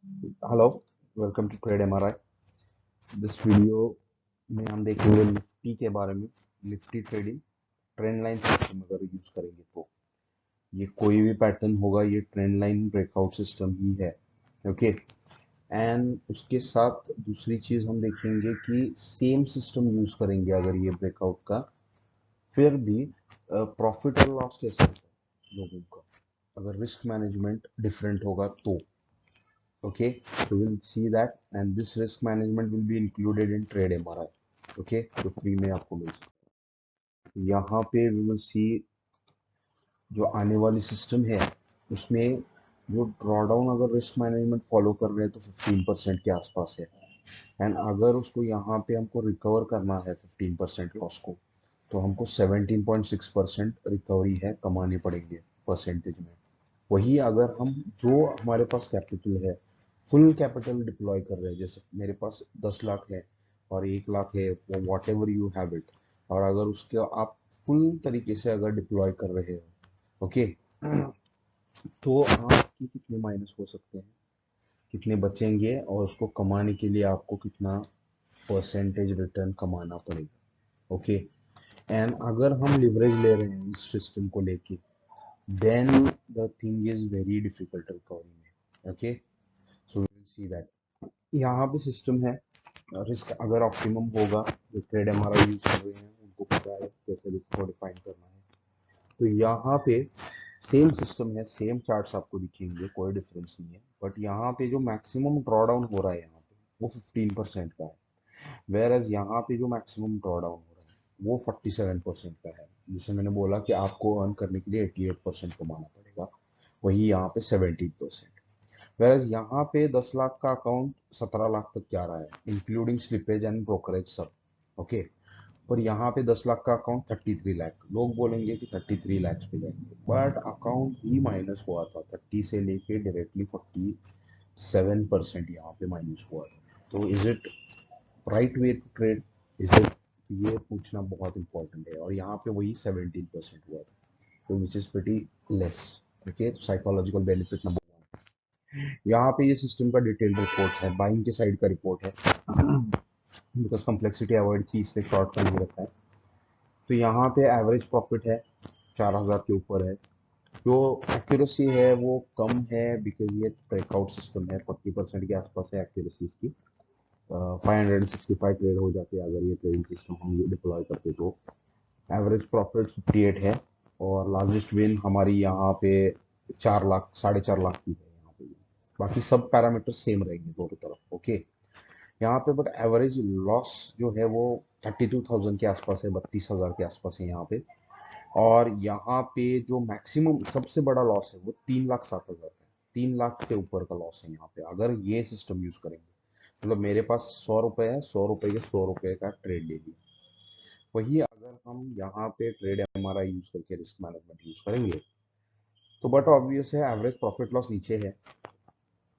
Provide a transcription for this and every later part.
Hello, welcome to trade MRI. This video में हम देखेंगे निफ्टी के बारे में। Nifty trading trend line system अगर यूज करेंगे तो ये कोई भी पैटर्न होगा, ये ट्रेंड लाइन ब्रेकआउट सिस्टम ही है। ओके। एंड उसके साथ दूसरी चीज हम देखेंगे कि सेम सिस्टम यूज करेंगे अगर ये ब्रेकआउट का, फिर भी प्रॉफिट और लॉस कैसे होता है लोगों का अगर रिस्क मैनेजमेंट डिफरेंट होगा तो। Okay, so we'll see that, and this risk management will be included in trade MRI. Okay, तो फ्री में आपको मिल सकता है। यहाँ पे we will see जो आने वाली सिस्टम है उसमें जो ड्रॉडाउन अगर रिस्क मैनेजमेंट फॉलो कर रहे हैं तो 15% के आसपास है। एंड अगर उसको यहाँ पे हमको रिकवर करना है 15% लॉस को, तो हमको 17.6% रिकवरी है कमाने पड़ेंगे परसेंटेज में। वही अगर हम जो हमारे पास कैपिटल है, फुल कैपिटल डिप्लॉय कर रहे हैं, जैसे मेरे पास 10 लाख है और 1 लाख है, वो what ever you have it, और अगर उसके आप फुल तरीके से अगर डिप्लॉय कर रहे हो, ओके, तो आपकी कितने माइनस हो सकते हैं, कितने बचेंगे, और उसको कमाने के लिए आपको कितना परसेंटेज रिटर्न कमाना पड़ेगा। ओके। एंड अगर हम लिवरेज ले रहे हैं इस सिस्टम को लेके, then the thing is very difficult recovery में। Okay, so we will see that. यहाँ पे सिस्टम है, रिस्क अगर ऑप्टिमम होगा, जो ट्रेड एमआरआई यूज कर रहे हैं उनको पता है कैसे रिस्क को डिफाइन करना है। तो यहाँ पे सेम सिस्टम है, सेम चार्ट्स आपको दिखेंगे, कोई डिफरेंस नहीं है, बट यहाँ पे जो मैक्सिमम ड्रॉडाउन हो रहा है यहाँ पे वो 15% का है, वेयर एज यहाँ पे जो मैक्सिमम ड्रॉडाउन हो रहा है वो 47% का है। जिसे मैंने बोला कि आपको अर्न करने के लिए 88% कमाना पड़ेगा, वही यहाँ पे 17%। वेयर यहाँ पे 10 लाख का अकाउंट 17 लाख तक जा रहा है, इंक्लूडिंग स्लिपेज एंड ब्रोकरेज सब। ओके। पर यहाँ पे 10 लाख का अकाउंट 33 लाख, लोग बोलेंगे कि 33 लाख पे जाएंगे, बट अकाउंट ही माइनस हुआ था 30 से लेके डायरेक्टली 47% यहाँ पे माइनस हुआ था। तो is it right way to trade, is it, ये पूछना बहुत इंपॉर्टेंट है। और यहाँ पे वही 17% हुआ था, तो which is pretty less. Okay, psychological benefit number. यहाँ पे ये सिस्टम का डिटेल्ड रिपोर्ट है, बाइंग के साइड का रिपोर्ट है, बिकॉज कम्प्लेक्सिटी अवॉइड की इसलिए शॉर्ट का नहीं रखा है। तो यहाँ पे एवरेज प्रॉफिट है 4,000 के ऊपर है। जो एक्यूरेसी है वो कम है, बिकॉज ये ब्रेकआउट सिस्टम है, 40% के आसपास है एक्यूरेसी इसकी। 565 ट्रेड हो जाते हैं अगर ये ट्रेडिंग सिस्टम हम ये डिप्लॉय करते तो। एवरेज प्रॉफिट 58 है, और लार्जेस्ट विन हमारी यहाँ पे 4 लाख, 4.5 लाख की है यहाँ पे। बाकी सब पैरामीटर सेम रहेंगे दोनों तरफ। ओके। यहाँ पे बट एवरेज लॉस जो है वो 32,000 के आसपास है, 32,000 के आसपास है यहाँ पे। और यहाँ पे जो मैक्सिमम सबसे बड़ा लॉस है वो 3,07,000 है, 3 लाख से ऊपर का लॉस है यहाँ पे अगर ये सिस्टम यूज करेंगे। मतलब मेरे पास 100 रुपए है, 100 रुपए के 100 रुपए का ट्रेड ले लिया। वही अगर हम यहाँ पे ट्रेड एमआरआई यूज करके रिस्क मैनेजमेंट यूज करेंगे तो बट ऑब्वियस है एवरेज प्रॉफिट लॉस नीचे है,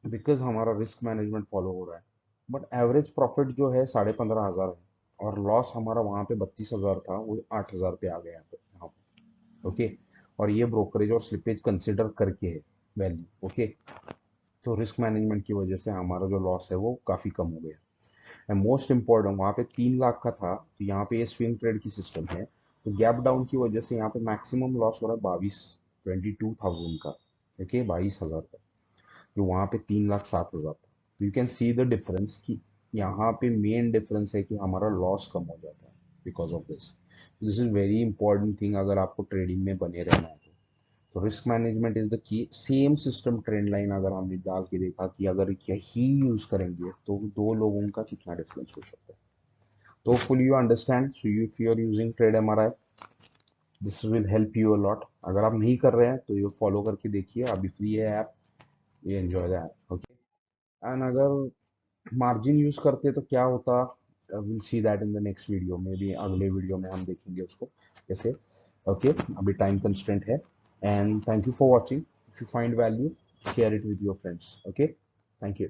बिकॉज हमारा रिस्क मैनेजमेंट फॉलो हो रहा है। बट एवरेज प्रॉफिट जो है 15,500 है, और लॉस हमारा वहाँ पे 32,000 था, वो 8,000 पे आ गया यहाँ पे। ओके। और ये ब्रोकरेज और स्लिपेज कंसिडर करके है वैल्यू। ओके। तो रिस्क मैनेजमेंट की वजह से हमारा जो लॉस है वो काफ़ी कम हो गया। एंड मोस्ट इम्पॉर्टेंट, वहाँ पे 3 लाख का था, तो यहाँ पे ये स्विंग ट्रेड की सिस्टम है, तो गैप डाउन की वजह से यहाँ पे मैक्सिमम लॉस हो रहा है 22,000 का। ओके, 22,000 का, जो वहाँ पे 3,07,000 था। तो you can see the difference कि यहाँ पे मेन डिफरेंस है कि हमारा लॉस कम हो जाता है because of this. This is very important thing अगर आपको ट्रेडिंग में बने रहना है तो risk management is the key. Same system trend line अगर हमने डाल के देखा कि अगर यही यूज करेंगे तो दो लोगों का कितना डिफरेंस हो सकता है। तो full you understand, so you if you are using trade MRI, this will help you a lot. अगर आप नहीं कर रहे हैं तो ये फॉलो करके देखिए, अभी फ्री है ऐप, ये enjoy the app. Okay. And अगर मार्जिन यूज करते तो क्या होता, will see that in the next video में, भी अगले वीडियो में हम देखेंगे उसको कैसे। ओके, अभी टाइम कंस्टेंट है। And thank you for watching. If you find value, share it with your friends. Okay, thank you.